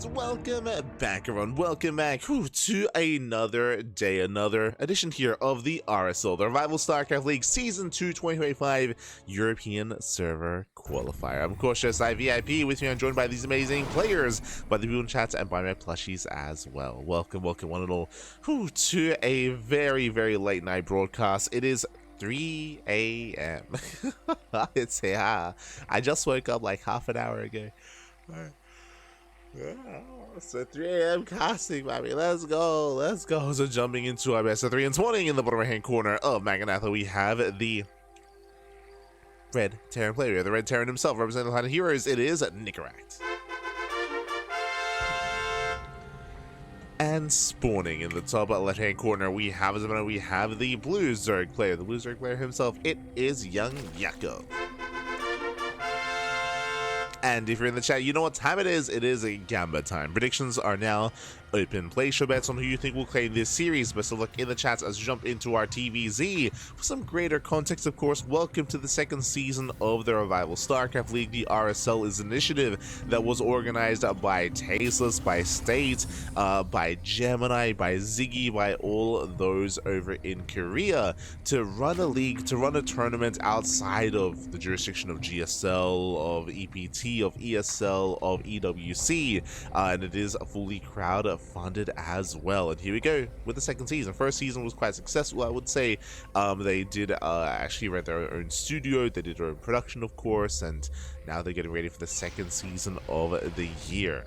Welcome back, everyone. Welcome back to another day, another edition here of the RSL, the Revival StarCraft League Season 2 2025 European Server Qualifier. I'm, of course, just ZvT. With me, I'm joined by these amazing players, by the people in chat, and by my plushies as well. Welcome, one and all, to a very, very late night broadcast. It is 3 a.m. It's I just woke up like half an hour ago. So 3 a.m. casting, baby. Let's go. So jumping into our best of 3 and spawning in the bottom right hand corner of Maganatha, we have the Red Terran player, the Red Terran himself, representing the line of heroes. It is Nicoract. And spawning in the top left hand corner, we have the Blue Zerg player, the Blue Zerg player himself. It is YoungYakov. And if you're in the chat, you know what time it is. It is a Gamba time. Predictions are now open. Place your bets on who you think will claim this series. Best of luck in the chats as we jump into our TVZ. For some greater context, of course, welcome to the second season of the Revival StarCraft League. The RSL is an initiative that was organized by Tasteless, by State, by Gemini, by Ziggy, by all those over in Korea to run a league, to run a tournament outside of the jurisdiction of GSL, of EPT, of ESL, of EWC, and it is fully crowd funded as well. And here we go with the second season. First season was quite successful, I would say. They did actually rent their own studio, they did their own production, of course, and now they're getting ready for the second season of the year.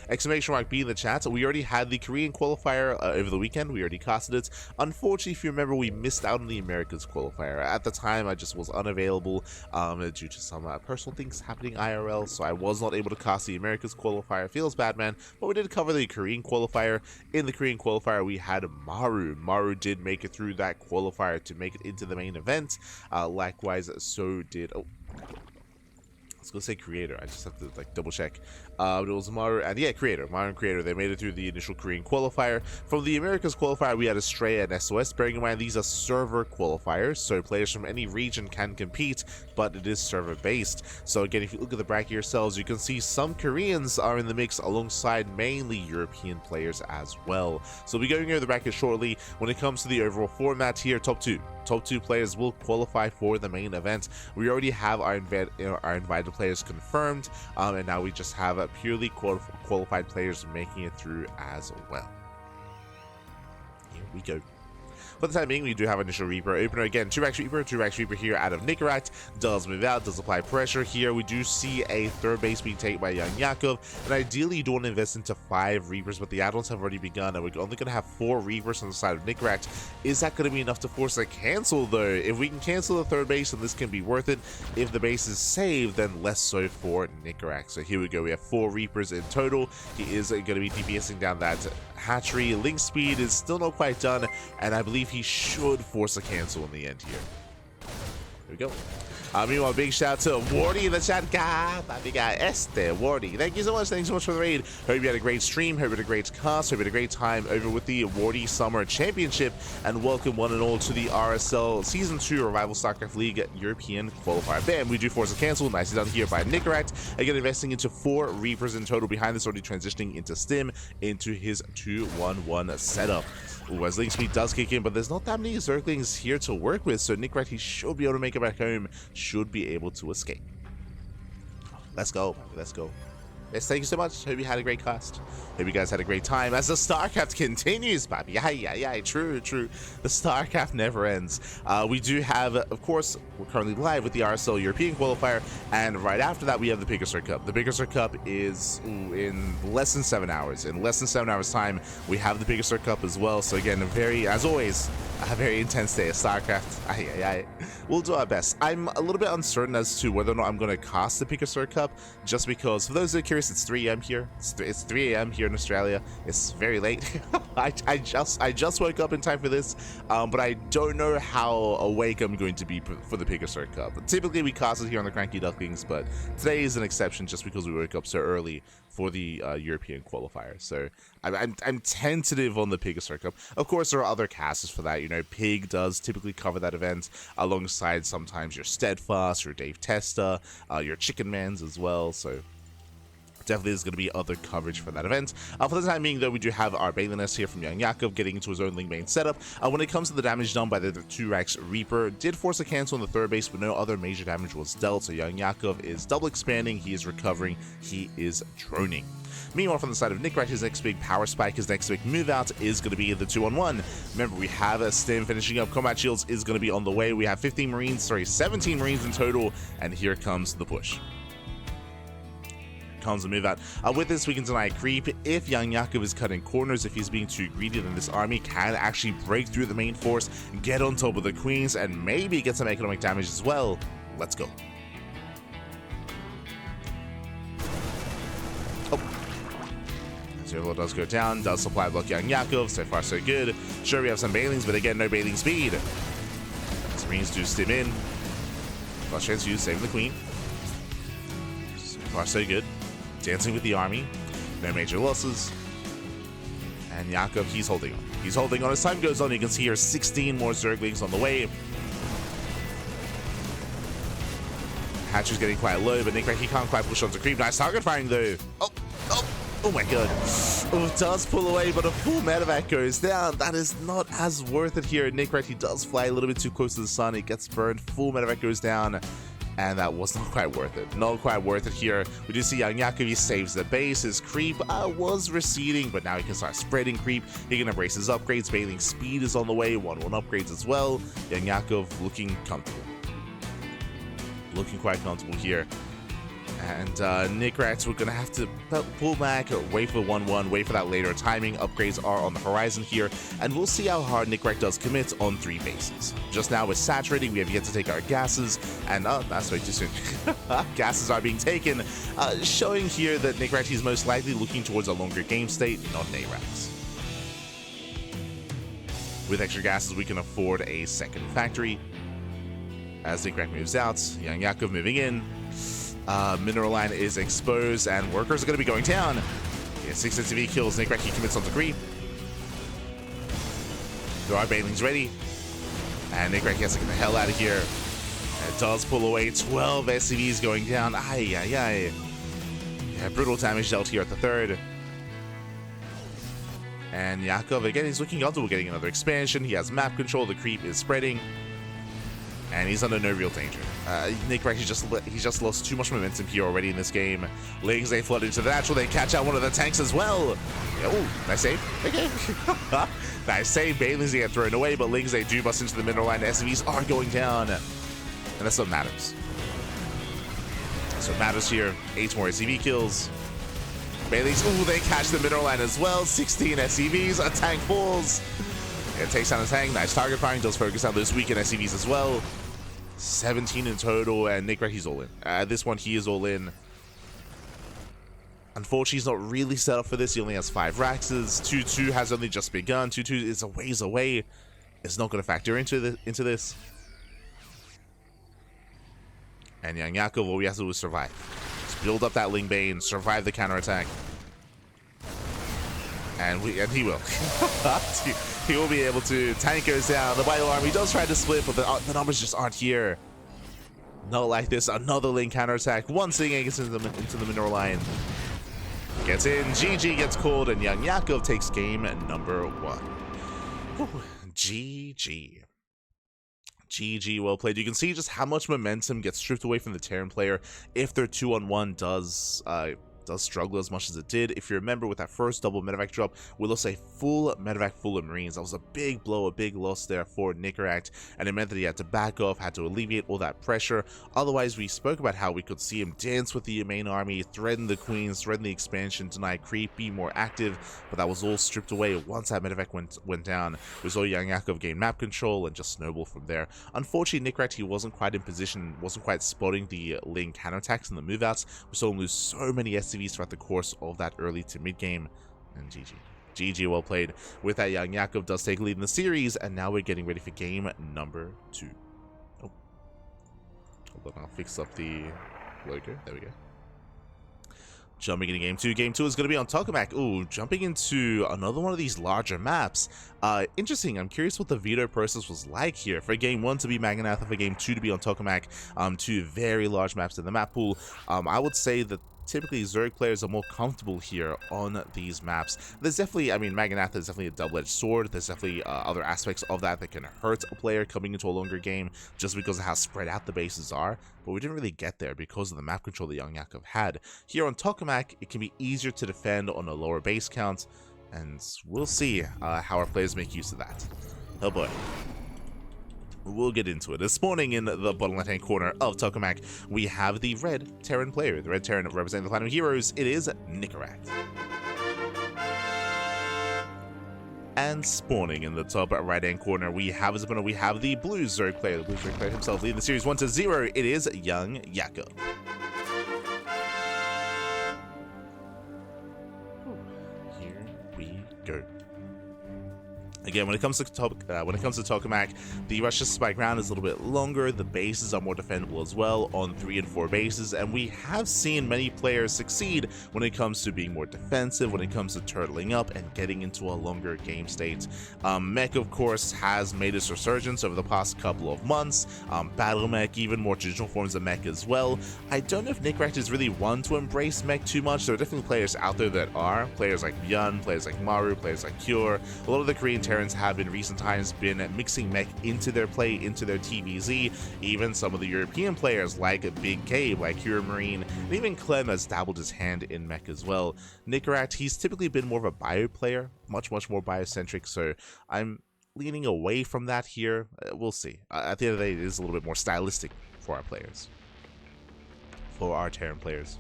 Exclamation mark B in the chat. We already had the Korean qualifier over the weekend. We already casted it. Unfortunately, if you remember, we missed out on the Americas qualifier. At the time, I just was unavailable due to some personal things happening IRL, so I was not able to cast the Americas qualifier. Feels bad, man, but we did cover the Korean qualifier. In the Korean qualifier, we had Maru. Maru did make it through that qualifier to make it into the main event. Likewise, so did... Let's go say Creator. I just have to like double check. It was Maru and Creator. Maru and Creator. They made it through the initial Korean qualifier. From the Americas qualifier, we had Astrea and SOS. Bearing in mind these are server qualifiers, so players from any region can compete, but it is server based. So again, if you look at the bracket yourselves, you can see some Koreans are in the mix alongside mainly European players as well. So we'll be going over the bracket shortly. When it comes to the overall format here, top two players will qualify for the main event. We already have our invited players confirmed, and now we just have purely qualified players making it through as well. Here we go. For the time being, we do have initial Reaper opener. Again, 2-Rax Reaper here out of Nicoract. Does move out, does apply pressure here. We do see a third base being taken by YoungYakov. And ideally, you don't want to invest into 5 Reapers, but the add-ons have already begun. And we're only going to have 4 Reapers on the side of Nicoract. Is that going to be enough to force a cancel, though? If we can cancel the third base, then this can be worth it. If the base is saved, then less so for Nicoract. So here we go. We have 4 Reapers in total. He is going to be DPSing down that hatchery. Link speed is still not quite done, and I believe he should force a cancel in the end here. Here we go. Meanwhile, big shout out to Wardy in the chat. Papi guy, Wardy. Thank you so much. Thanks so much for the raid. Hope you had a great stream. Hope you had a great cast. Hope you had a great time over with the Wardy Summer Championship. And welcome one and all to the RSL Season 2 Revival StarCraft League European Qualifier. Bam, we do force a cancel. Nicely done here by Nicoract. Again, investing into 4 Reapers in total. Behind this, already transitioning into Stim into his 2-1-1 setup. Ooh, as Link Speed does kick in, but there's not that many Zerglings here to work with, so Nicoract, he should be able to make it back home, should be able to escape. Let's go. Yes, thank you so much. Hope you had a great cast. Hope you guys had a great time as the StarCraft continues, baby. Yeah, true. The StarCraft never ends. We do have, of course, we're currently live with the RSL European Qualifier, and right after that, we have the Picasso Cup. The Picasso Cup is in less than 7 hours. In less than 7 hours time, we have the Picasso Cup as well. So again, as always, a very intense day of StarCraft. We'll do our best. I'm a little bit uncertain as to whether or not I'm going to cast the Picasso Cup, just because, for those that are curious, it's 3 a.m. here. It's 3 a.m. here in Australia. It's very late. I just woke up in time for this, but I don't know how awake I'm going to be for the Picasso Cup. Typically, we cast it here on the CranKy Ducklings, but today is an exception just because we woke up so early for the European qualifier. So I'm tentative on the Picasso Cup. Of course, there are other casters for that. You know, Pig does typically cover that event alongside sometimes your Steadfast, your Dave Testa, your Chicken Mans as well. So definitely there's going to be other coverage for that event. For the time being, though, we do have our Baliness here from YoungYakov getting into his own link main setup. When it comes to the damage done by the 2-Rex Reaper, did force a cancel on the third base, but no other major damage was dealt, so YoungYakov is double expanding, he is recovering, he is droning. Meanwhile, from the side of Nicoract, his next big power spike, his next big move out is going to be the 2-on-1. Remember, we have a stim finishing up, combat shields is going to be on the way, we have 17 Marines in total, and here comes the push. Comes a move out. With this, we can deny creep. If YoungYakov is cutting corners, if he's being too greedy, then this army can actually break through the main force, get on top of the queens, and maybe get some economic damage as well. Let's go. Oh. Zero does go down, does supply block YoungYakov. So far, so good. Sure, we have some Bailings, but again, no Bailing speed. These Marines do stim in. Last chance to use, saving the queen. So far, so good. Dancing with the army, no major losses, and Yakov, he's holding on. He's holding on. As time goes on, you can see here 16 more Zerglings on the way. Hatcher's getting quite low, but Nicoract, he can't quite push onto creep. Nice target firing though. Oh my god. Oh, it does pull away, but a full medevac goes down. That is not as worth it here. Nicoract, he does fly a little bit too close to the sun. It gets burned. Full medevac goes down. And that was not quite worth it. Not quite worth it here. We do see YoungYakov, he saves the base. His creep was receding, but now he can start spreading creep. He can embrace his upgrades. Bailing speed is on the way. 1-1 upgrades as well. YoungYakov looking comfortable. Looking quite comfortable here. And Nicoract, we're going to have to pull back, wait for 1-1, wait for that later timing. Upgrades are on the horizon here, and we'll see how hard Nicoract does commit on 3 bases. Just now we're saturating, we have yet to take our gases, and that's way too soon. Gases are being taken, showing here that Nicoract is most likely looking towards a longer game state, not an ARAX. With extra gases, we can afford a second factory. As Nicoract moves out, YoungYakov moving in. Mineral line is exposed, and workers are going to be going down. Yeah, 6 ZvT kills. Nicoract, he commits onto creep. There are Bailings ready, and Nicoract has to get the hell out of here. It does pull away. 12 SCVs going down. Yeah, brutal damage dealt here at the third. And Yakov again, he's looking comfortable getting another expansion. He has map control. The creep is spreading, and he's under no real danger. Nicoract, he just lost too much momentum here already in this game. Lings, they flood into the natural. They catch out one of the tanks as well. Oh, nice save. Okay. Nice save. Bailings, they get thrown away, but Lings, they do bust into the mineral line. The SCVs are going down, and that's what matters. That's what matters here. 8 more SCV kills. Bailings, they catch the mineral line as well. 16 SCVs. A tank falls. It takes down the tank. Nice target firing. Does focus on those weakened SCVs as well. 17 in total, and Nicoract, he's all in. This one, he is all in. Unfortunately, he's not really set up for this. He only has 5 Raxes. 2-2 has only just begun. 2-2 is a ways away. It's not going to factor into this. And YoungYakov, all we have to do is survive. Just build up that Ling Bane, survive the counterattack. And he will. He will be able to. Tank goes down. The Bio Army does try to split, but the numbers just aren't here. Not like this. Another Ling counterattack. One Stinging gets into the mineral line. Gets in. GG gets called, and YoungYakov takes game number 1. Whew. GG. GG, well played. You can see just how much momentum gets stripped away from the Terran player if their 2-on-1 does struggle as much as it did. If you remember, with that first double medevac drop, we lost a full medevac full of Marines. That was a big blow, a big loss there for Nicoract, and it meant that he had to back off, had to alleviate all that pressure. Otherwise, we spoke about how we could see him dance with the main army, threaten the queens, threaten the expansion, deny creep, be more active, but that was all stripped away once that medevac went down. We saw YoungYakov gain map control and just snowball from there. Unfortunately, Nicoract, he wasn't quite in position, wasn't quite spotting the Ling counterattacks and the move outs. We saw him lose so many SCVs throughout the course of that early to mid game, and GG. GG, well played. With that, YoungYakov does take lead in the series, and now we're getting ready for game number 2. Oh, hold on, I'll fix up the logo. There we go. Jumping into game 2. Game 2 is going to be on Tokamak. Ooh, jumping into another one of these larger maps. Interesting. I'm curious what the veto process was like here. For game 1 to be Magnatha, for game 2 to be on Tokamak. 2 very large maps in the map pool. I would say that typically Zerg players are more comfortable here on these maps. There's definitely, I mean, Magnatha is definitely a double-edged sword. There's definitely other aspects of that that can hurt a player coming into a longer game just because of how spread out the bases are, but we didn't really get there because of the map control that YoungYakov had. Here on Tokamak, it can be easier to defend on a lower base count, and we'll see how our players make use of that. Oh boy. We'll get into it. This morning in the bottom left-hand corner of Tokamak, we have the red Terran player. The red Terran representing the Platinum Heroes. It is Nicoract. And spawning in the top right-hand corner, we have as opponent, we have the blue Zerg player. The blue Zerg player himself leading the series 1-0. It is YoungYakov. Here we go. Again, when it comes to Tokamak, the rush to spike round is a little bit longer. The bases are more defendable as well on 3 and 4 bases, and we have seen many players succeed when it comes to being more defensive, when it comes to turtling up and getting into a longer game state. Mech, of course, has made its resurgence over the past couple of months. Battle Mech, even more traditional forms of Mech as well. I don't know if Nicoract is really one to embrace Mech too much. There are definitely players out there that are. Players like Byun, players like Maru, players like Cure. A lot of the Korean have in recent times been mixing Mech into their play, into their TVZ. Even some of the European players like Big K, like Hero Marine, and even Clem has dabbled his hand in Mech as well. Nicoract, he's typically been more of a bio player, much more biocentric, so I'm leaning away from that here. We'll see. At the end of the day, it is a little bit more stylistic for our players, for our Terran players.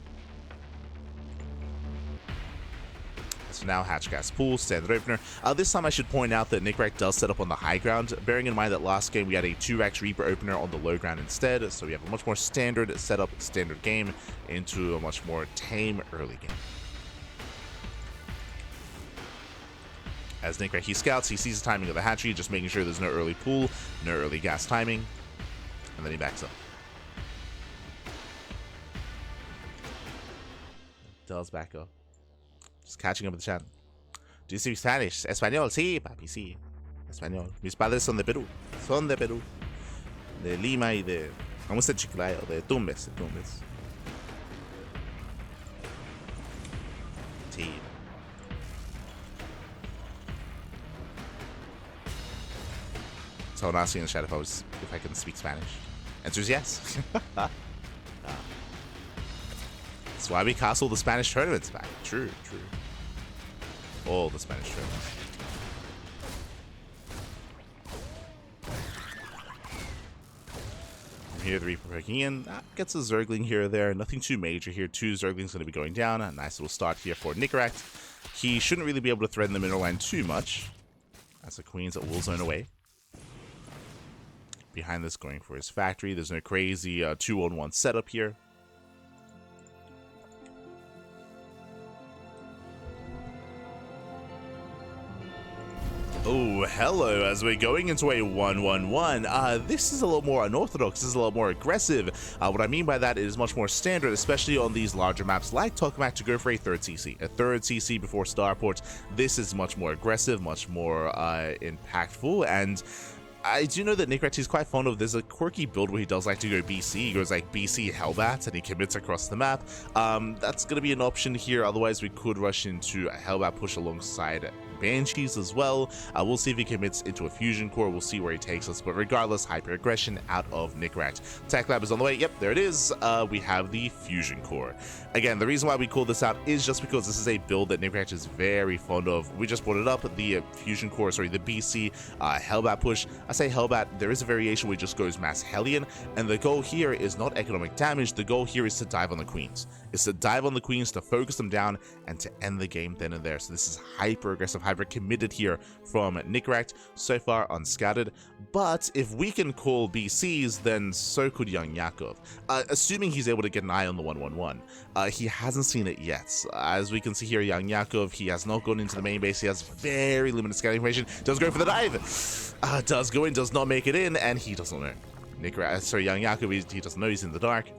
So now Hatchcast Pool, standard opener. This time I should point out that Nicoract does set up on the high ground, bearing in mind that last game we had a 2-Rex Reaper opener on the low ground instead, so we have a much more standard setup, standard game, into a much more tame early game. As Nicoract, he scouts, he sees the timing of the hatchery, just making sure there's no early pool, no early gas timing, and then he backs up. Does back up. Just catching up with the chat. Do you speak Spanish? Español, sí, papi, sí. Español. Mis padres son de Perú. Son de Perú. De Lima y de... Vamos a Chiclayo, de Tumbes, Sí. Someone asking in the chat if I can speak Spanish. Answer is yes. That's why we castle the Spanish tournaments back. True. All the Spanish tournaments. From here, the Reaper breaking in. Gets a Zergling here or there. Nothing too major here. 2 Zerglings going to be going down. A nice little start here for Nicoract. He shouldn't really be able to threaten the mineral line too much, as the Queen's will zone away. Behind this, going for his factory. There's no crazy 2-on-1 setup here. Oh, hello, as we're going into a 1-1-1. This is a little more unorthodox, this is a lot more aggressive. What I mean by that is much more standard, especially on these larger maps like Tokamak, to go for a third CC. A third CC before Starport. This is much more aggressive, much more impactful, and I do know that Nicoract is quite fond of, there's a quirky build where he does like to go BC. He goes like BC Hellbat and he commits across the map. That's going to be an option here. Otherwise, we could rush into a Hellbat push alongside Banshees as well. We'll see if he commits into a fusion core. We'll see where he takes us. But regardless, hyper aggression out of Nicoract. Tech Lab is on the way. Yep, there it is. We have the fusion core. Again, the reason why we call this out is just because this is a build that Nicoract is very fond of. We just brought it up. The fusion core, sorry, the BC Hellbat push. I say Hellbat, there is a variation where it just goes Mass Hellion, and the goal here is not economic damage. The goal here is to dive on the Queens. It's to dive on the Queens, to focus them down, and to end the game then and there. So this is hyper aggressive, hyper committed here from Nicoract, so far unscattered. But if we can call BCs, then so could YoungYakov. Assuming he's able to get an eye on the 1-1-1. He hasn't seen it yet. As we can see here, YoungYakov, he has not gone into the main base. He has very limited scouting information. Does go for the dive. Does go in, does not make it in, and he doesn't know. YoungYakov, he doesn't know, he's in the dark.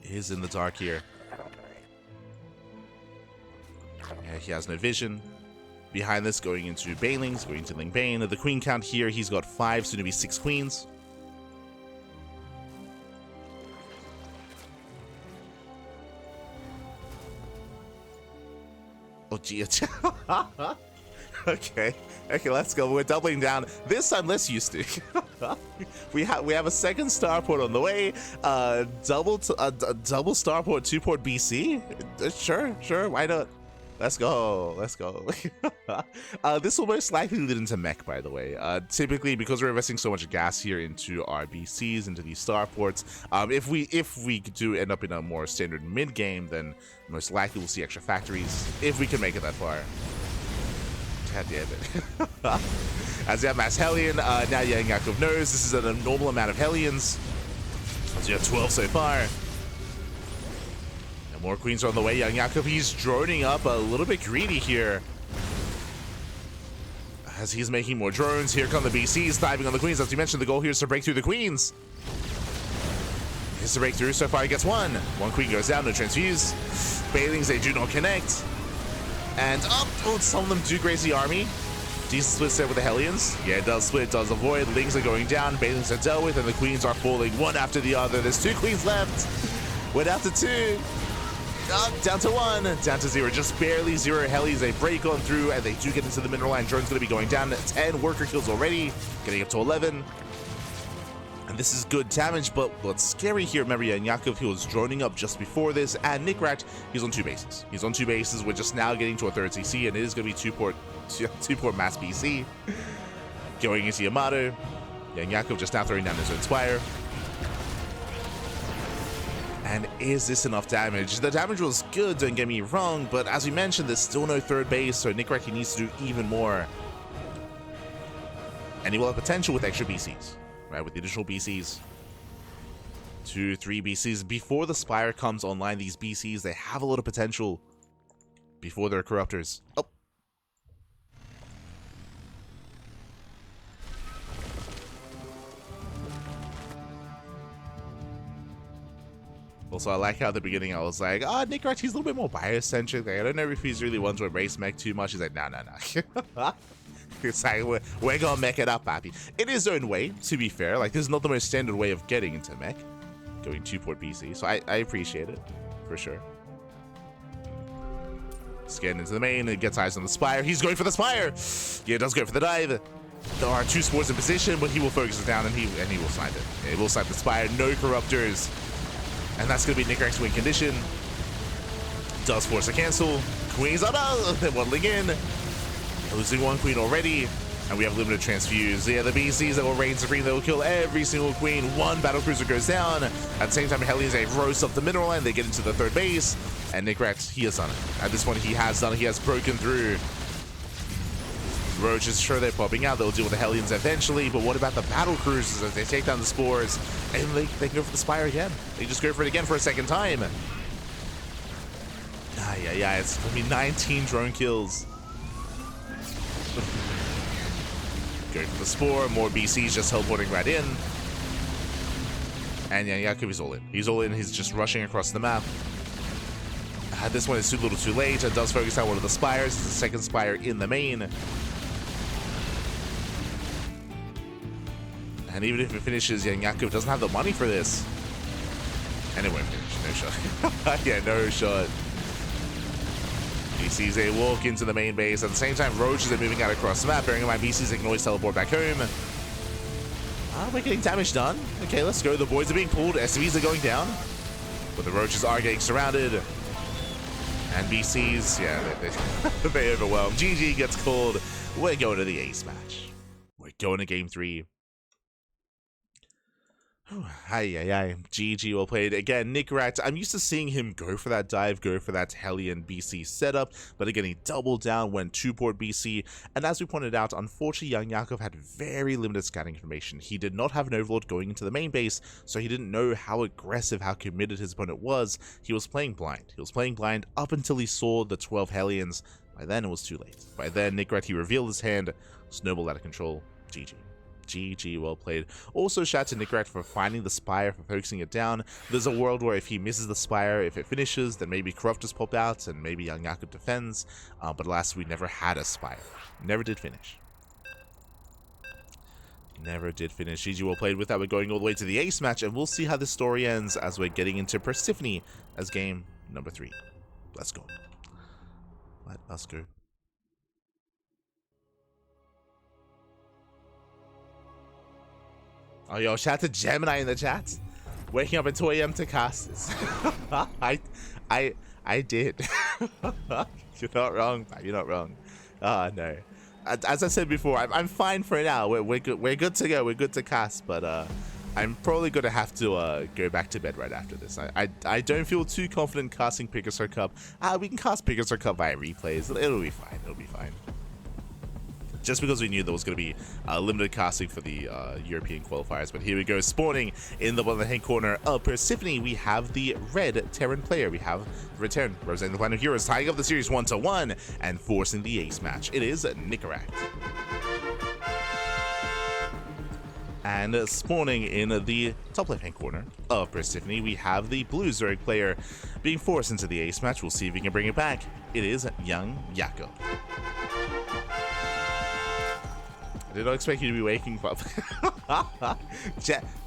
He's in the dark here. Yeah, he has no vision. Behind this, going into Banelings, going to Ling Bane. The queen count here, he's got 5, soon to be 6 queens. Oh, gee. Okay, let's go. We're doubling down. This time, less used to. we have a second starport on the way. Double starport, 2-port BC. Sure. Why not? Let's go. This will most likely lead into mech, by the way. Typically, because we're investing so much gas here into our BCs, into these starports, if we do end up in a more standard mid game, then most likely we'll see extra factories if we can make it that far. God damn it. As we have mass Hellion, now YoungYakov knows this is an abnormal amount of Hellions. As we have 12 so far. And more queens are on the way. YoungYakov, he's droning up a little bit greedy here. As he's making more drones, here come the BCs diving on the queens. As we mentioned, the goal here is to break through the queens. Here's the breakthrough. So far he gets one. One queen goes down, no transfuse. Bailings, they do not connect. And some of them do graze the army. Decent split set with the Hellions. Yeah, it does split, does avoid. Lings are going down, Bailings are dealt with, and the queens are falling one after the other. There's 2 queens left. We're down to 2. Down to 1. Down to 0. Just barely 0 Hellies. They break on through, and they do get into the mineral line. Drone's going to be going down. 10 worker kills already. Getting up to 11. And this is good damage, but what's scary here, remember YoungYakov, he was droning up just before this, and Nicoract, he's on 2 bases. He's on 2 bases, we're just now getting to a 3rd CC, and it is going to be 2-port mass BC. Going into Yamato, YoungYakov just now throwing down his own Spire. And is this enough damage? The damage was good, don't get me wrong, but as we mentioned, there's still no 3rd base, so Nicoract, he needs to do even more. And he will have potential with extra BCs. Right, with the additional BCs, 2, 3 BCs. Before the Spire comes online, these BCs, they have a lot of potential before they're corruptors. Oh. Also, I like how at the beginning I was like, Nicoract, he's a little bit more biocentric. Like, I don't know if he's really one to embrace mech too much. He's like, no. It's like, we're gonna mech it up, papi. In his own way, to be fair. Like, this is not the most standard way of getting into mech. Going 2-port BC. So I appreciate it, for sure. Scan into the main, it gets eyes on the Spire. He's going for the Spire! Yeah, it does go for the dive. There are 2 sports in position, but he will focus it down and he will snipe it. Yeah, he will snipe the Spire, no corruptors. And that's gonna be Nicoract's win condition. Does force a cancel. Queens are waddling in. Losing 1 queen already, and we have limited transfuse. Yeah, the BCs that will reign supreme, they will kill every single queen. 1 battlecruiser goes down. At the same time, Hellions, they roast up the mineral line, they get into the 3rd base, and Nicoract, he has done it. At this point, he has done it. He has broken through. Roaches, sure, they're popping out. They'll deal with the Hellions eventually, but what about the battlecruisers as they take down the spores? And they can go for the Spire again. They just go for it again for a 2nd time. Yeah, it's going to be 19 drone kills. Going for the Spore, more BCs just teleporting right in. And YoungYakov is all in. He's all in, he's just rushing across the map. This one is too little too late. It does focus out one of the Spires. It's the 2nd Spire in the main. And even if it finishes, YoungYakov doesn't have the money for this. And it won't finish, no shot. Yeah, no shot. BCs, they walk into the main base. At the same time, Roaches are moving out across the map. Bearing in mind, BCs they can always teleport back home. We're getting damage done. Okay, let's go. The boys are being pulled. SCVs are going down. But the Roaches are getting surrounded. And BCs, yeah, they overwhelm. GG gets called. We're going to the ace match. We're going to game 3. GG, well played. Again, Nicoract, I'm used to seeing him go for that dive, go for that Hellion BC setup, but again, he doubled down, went 2-port BC, and as we pointed out, unfortunately, YoungYakov had very limited scouting information. He did not have an Overlord going into the main base, so he didn't know how aggressive, how committed his opponent was. He was playing blind. He was playing blind up until he saw the 12 Hellions. By then, it was too late. By then, Nicoract, he revealed his hand, snowballed out of control. GG. GG, well played. Also, shout out to Nicoract for finding the Spire, for focusing it down. There's a world where if he misses the Spire, if it finishes, then maybe corruptors pop out and maybe YoungYakov defends. But alas, we never had a Spire. Never did finish. Never did finish. GG, well played. With that, we're going all the way to the ace match, and we'll see how this story ends as we're getting into Persephone as game number 3. Let's go. Let us go. Oh, yo, shout out to Gemini in the chat. Waking up at 2 a.m. to cast this. I did. You're not wrong, man. You're not wrong. Oh, no. As I said before, I'm fine for now. We're good. We're good to go. We're good to cast, but I'm probably gonna have to go back to bed right after this. I don't feel too confident casting Pegasus Cup. We can cast Pegasus Cup via replays. It'll be fine. It'll be fine. Just because we knew there was going to be limited casting for the European qualifiers. But here we go, spawning in the bottom-hand corner of Persephone, we have the red Terran player. We have Return, representing the Planet of Heroes, tying up the series 1-1 and forcing the ace match. It is Nicoract. And spawning in the top left-hand corner of Persephone, we have the blue Zerg player being forced into the ace match. We'll see if we can bring it back. It is YoungYakov. I did not expect you to be waking up.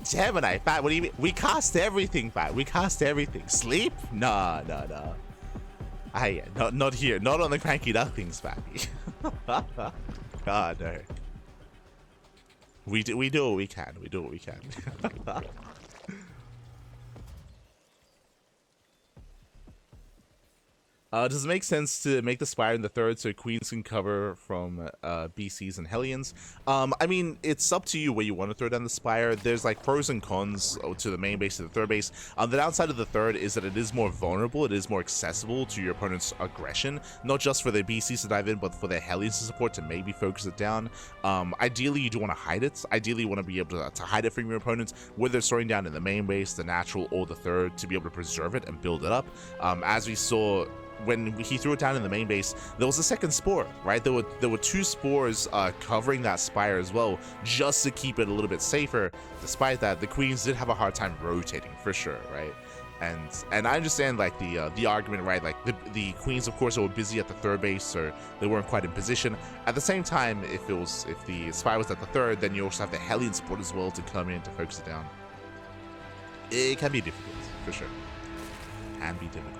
Gemini, Pat, what do you mean? We cast everything, Pat. We cast everything. Sleep? Nah. Not here. Not on the CranKy Ducklings, Pat. God, no. We do what we can. We do what we can. Does it make sense to make the Spire in the third so Queens can cover from BCs and Hellions? I mean, it's up to you where you want to throw down the Spire. There's like pros and cons to the main base to the third base. The downside of the third is that it is more vulnerable. It is more accessible to your opponent's aggression, not just for their BCs to dive in, but for their Hellions to support to maybe focus it down. Ideally, you do want to hide it. Ideally, you want to be able to hide it from your opponents, whether it's throwing down in the main base, the natural, or the third, to be able to preserve it and build it up. As we saw when he threw it down in the main base, there was a second spore, right? There were two spores covering that Spire as well, just to keep it a little bit safer. Despite that, the Queens did have a hard time rotating, for sure, right? And I understand like the argument, right? Like the Queens, of course, were busy at the third base, so they weren't quite in position. At the same time, if the Spire was at the third, then you also have the Hellion support as well to come in to focus it down. It can be difficult, for sure. Can be difficult.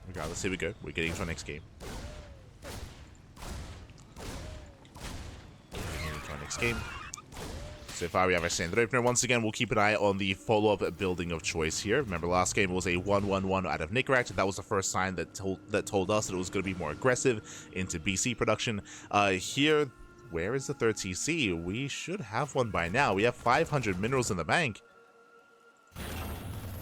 Regardless, here we go. We're getting into our next game. So far, we have our standard opener. Once again, we'll keep an eye on the follow-up building of choice here. Remember, last game was a 1-1-1 out of Nicoract. That was the first sign that told us that it was going to be more aggressive into BC production. Here, where is the third TC? We should have one by now. We have 500 minerals in the bank.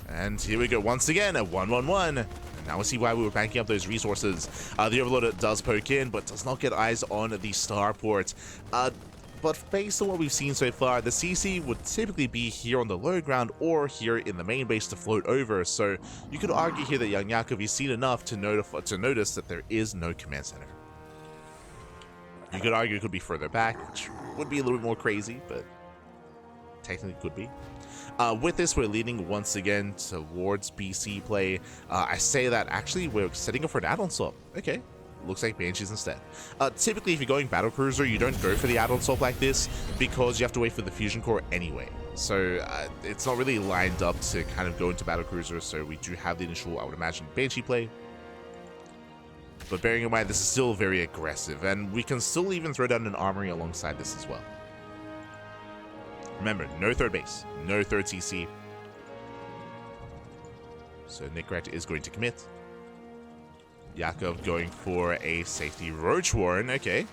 And here we go once again, a 1-1-1. Now we see why we were banking up those resources. The Overlord does poke in, but does not get eyes on the starport. But based on what we've seen so far, the CC would typically be here on the low ground or here in the main base to float over. So you could argue here that YoungYakov is seen enough to notice that there is no command center. You could argue it could be further back, which would be a little bit more crazy, but technically could be. With this, we're leaning once again towards BC play. I say that actually we're setting up for an add-on swap. Okay, looks like Banshees instead. Typically, if you're going Battle Cruiser, you don't go for the add-on swap like this because you have to wait for the Fusion Core anyway. So it's not really lined up to kind of go into Battle Cruiser, so we do have the initial, I would imagine, Banshee play. But bearing in mind, this is still very aggressive, and we can still even throw down an Armory alongside this as well. Remember, no third base, no third TC. So Nicoract is going to commit. Yakov going for a safety Roach Warren. Okay.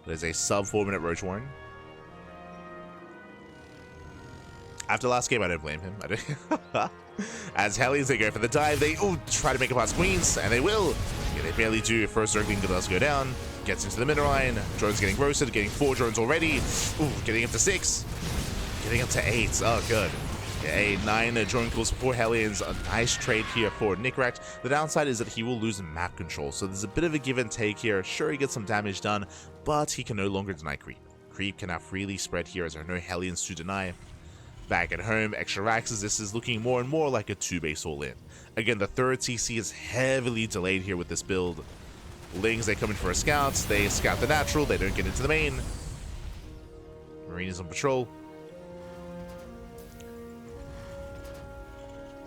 There's a sub 4-minute Roach Warren. After last game, I don't blame him. As Hellions, they go for the dive. They try to make it past Queens, and they will. Yeah, they barely do. First Zergling does go down. Gets into the mid line. Drone's getting roasted. Getting 4 drones already. Getting up to 6. Getting up to 8. Oh, good. A 9 drone kills for 4 Hellions. A nice trade here for Nicoract. The downside is that he will lose map control, so there's a bit of a give and take here. Sure, he gets some damage done, but he can no longer deny creep. Creep can now freely spread here as there are no Hellions to deny. Back at home, extra Raxes, this is looking more and more like a 2-base all-in. Again, the third TC is heavily delayed here with this build. Lings, they come in for a scout. They scout the natural. They don't get into the main. Marine is on patrol.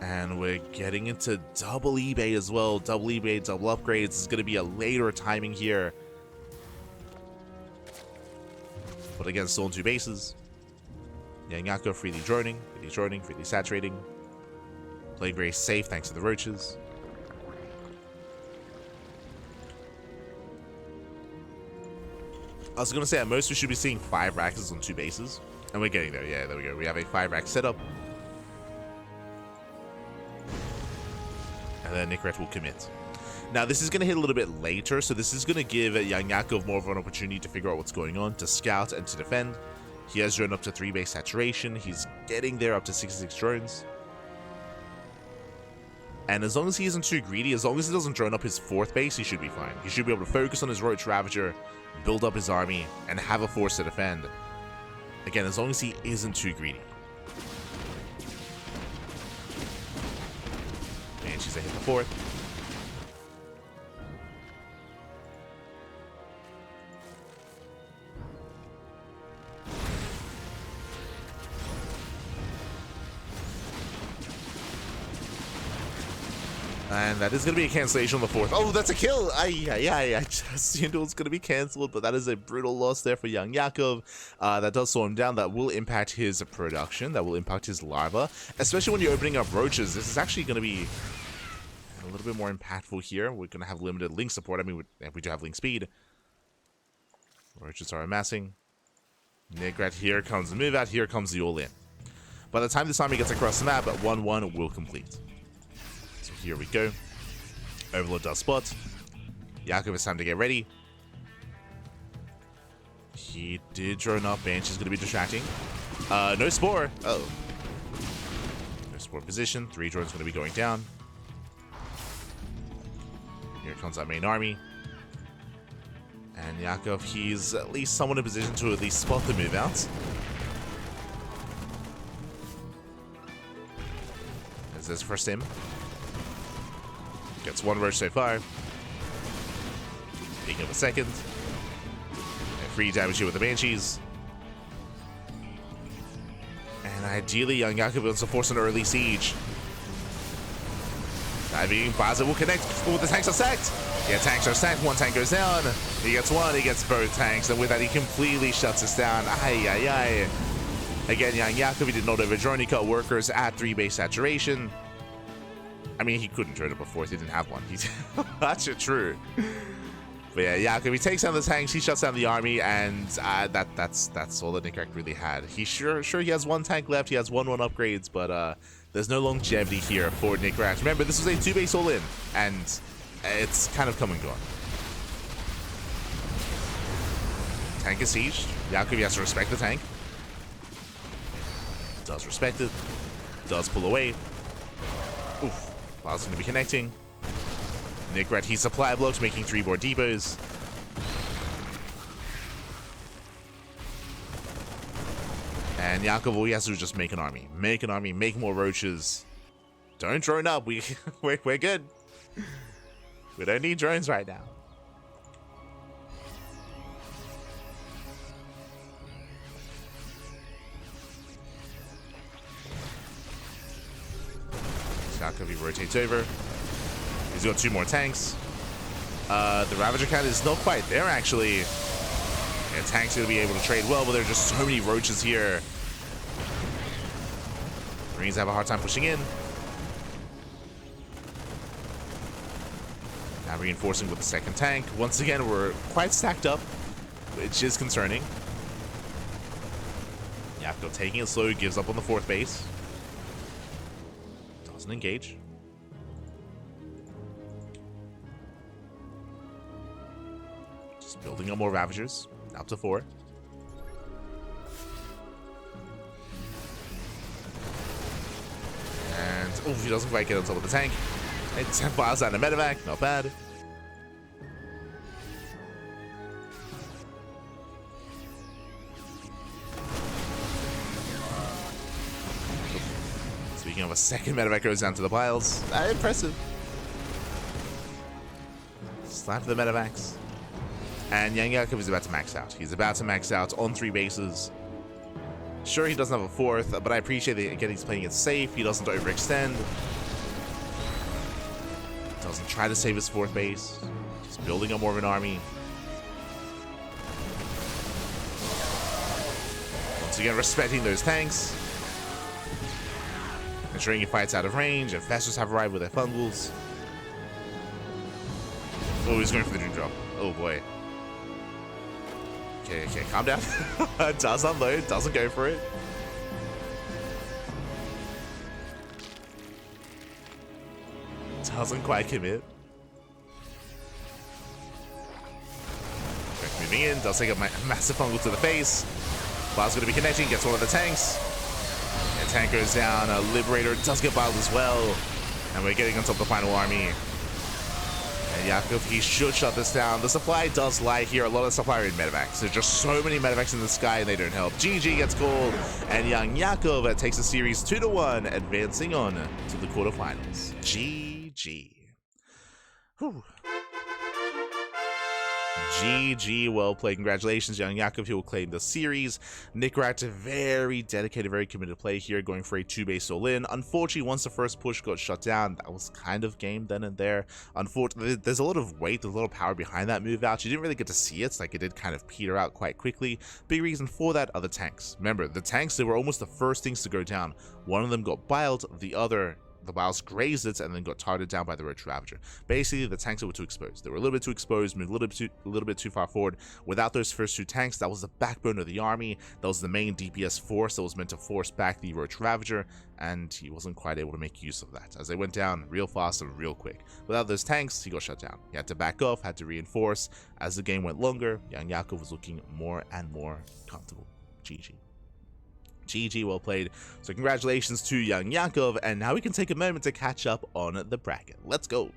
And we're getting into double eBay as well. Double eBay, double upgrades. This is going to be a later timing here. But again, still on 2 bases. YoungYakov freely droning, freely saturating. Playing very safe thanks to the roaches. I was going to say at most we should be seeing 5 racks on 2 bases. And we're getting there. Yeah, there we go. We have a 5 rack setup. And then Nicoract will commit. Now, this is going to hit a little bit later, so this is going to give YoungYakov more of an opportunity to figure out what's going on, to scout and to defend. He has drone up to 3 base saturation. He's getting there up to 66 drones. And as long as he isn't too greedy, as long as he doesn't drone up his 4th base, he should be fine. He should be able to focus on his Roach Ravager, build up his army, and have a force to defend. Again, as long as he isn't too greedy. Banshees hit the 4th. And that is going to be a cancellation on the 4th. Oh, that's a kill! I just assumed it was going to be cancelled, but that is a brutal loss there for YoungYakov. That does slow him down. That will impact his production. That will impact his larva. Especially when you're opening up roaches. This is actually going to be a little bit more impactful here. We're going to have limited link support. I mean, we do have link speed. Roaches are amassing. Nicoract, here comes the move out. Here comes the all-in. By the time this army gets across the map, at 1-1 will complete. So here we go. Overlord does spot. Yakov, it's time to get ready. He did drone up. Banshee's going to be distracting. No Spore. Oh. No Spore position. 3 drones going to be going down. Here comes our main army. And Yakov, he's at least somewhat in position to at least spot the move out. As this first him. Gets 1 roach so far. Taking up a 2nd. And 3 damage here with the Banshees. And ideally, YoungYakov wants to force an early siege. Diving, Baza will connect. Oh, the tanks are sacked. Yeah, tanks are sacked. 1 tank goes down. He gets 1, he gets both tanks. And with that, he completely shuts us down. Ay. Again, YoungYakov, he did not overdrone. He cut workers at 3 base saturation. I mean, he couldn't drone up a 4th. He didn't have one. That's true. But yeah, Yakov, he takes down the tanks. He shuts down the army, and that's all that Nicoract really had. He's sure he has 1 tank left. He has 1-1 upgrades, but there's no longevity here for Nicoract. Remember, this was a 2-base all-in, and it's kind of come and gone. Tank is sieged. Yakov has to respect the tank. Does respect it. Does pull away. Oof. Plaza's going to be connecting. Nicoract, he supply blocks, making 3 more depots. And Yakov, all he has to do is just make an army. Make an army, make more roaches. Don't drone up. We're good. We don't need drones right now. Yakov, he rotates over. He's got 2 more tanks. The Ravager count is not quite there, actually. Yeah, tanks going to be able to trade well, but there are just so many roaches here. Marines have a hard time pushing in. Now reinforcing with the 2nd tank. Once again, we're quite stacked up, which is concerning. Yakov taking it slow, gives up on the 4th base. Doesn't engage. Just building up more Ravagers. Up to 4. And, oh, he doesn't quite get on top of the tank. It's 10 files out of medevac. Not bad. Speaking of, a 2nd medevac goes down to the piles. Impressive. Slap the medevacs. And YoungYakov is about to max out. He's about to max out on 3 bases. Sure, he doesn't have a 4th, but I appreciate that, again, he's playing it safe. He doesn't overextend. Doesn't try to save his 4th base. He's building up more of an army. Once again, respecting those tanks. Ensuring he fights out of range, and Festers have arrived with their fungals. Oh, he's going for the Dream Drop. Oh boy. Okay, calm down. Does unload, doesn't go for it. Doesn't quite commit. Moving in, does take a massive fungal to the face. Bild's going to be connecting, gets one of the tanks. And tank goes down, Liberator does get Bild as well. And we're getting on top of the final army. And Yakov, he should shut this down. The supply does lie here. A lot of supply are in medevacs. There's just so many medevacs in the sky and they don't help. GG gets called. And YoungYakov takes the series 2-1, advancing on to the quarterfinals. GG. Whew. GG, well played. Congratulations, YoungYakov. He will claim the series. Nicoract, very dedicated, very committed play here, going for a 2-base all-in. Unfortunately, once the first push got shut down, that was kind of game then and there. Unfortunately, there's a lot of weight, there's a lot of power behind that move out. You didn't really get to see it, like it did kind of peter out quite quickly. Big reason for that are the tanks. Remember, the tanks, they were almost the first things to go down. One of them got Biled, the Biles grazed it and then got targeted down by the Roach Ravager. Basically, the tanks were too exposed. They were a little bit too exposed, moved a little bit too far forward. Without those first 2 tanks, that was the backbone of the army. That was the main DPS force that was meant to force back the Roach Ravager, and he wasn't quite able to make use of that, as they went down real fast and real quick. Without those tanks, he got shut down. He had to back off, had to reinforce. As the game went longer, YoungYakov was looking more and more comfortable. GG. GG, well played. So congratulations to YoungYakov, and now we can take a moment to catch up on the bracket. Let's go.